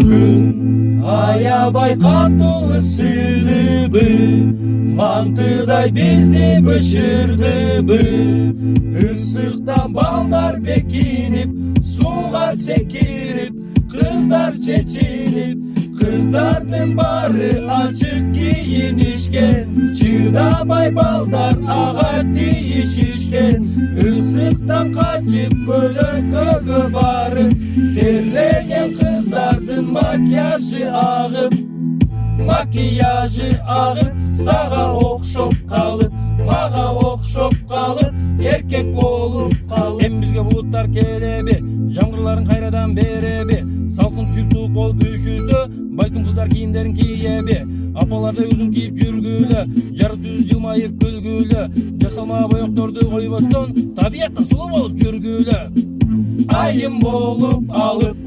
Күн аябай катуу ысыдыбы, мантыдай бизди бышырдыбы. Ысыктан балдар бекинип, сууга секирип, кыздар чечилип, кыздардын баары ачык кийинишкен. Чыдабай балдар ага тийишишкен. Ысыктан качып көлөккөгө барып, терлеген кыздардын макияжы агып, сага окшоп калып, мага окшоп калып, эркек болуп калып. Эми бизге булуттар келеби, жамгырларын кайрадан береби? Салкын түшүп суук болуп үшүүсө, балким кыздар кийимдерин кийеби? Апалардай узун кийип жүргүлө, жары түз жылмайып күлгүлө. Жасалма боекторду койбостон, табияттан сулуу болуп жүргүлө. Айым болуп алып,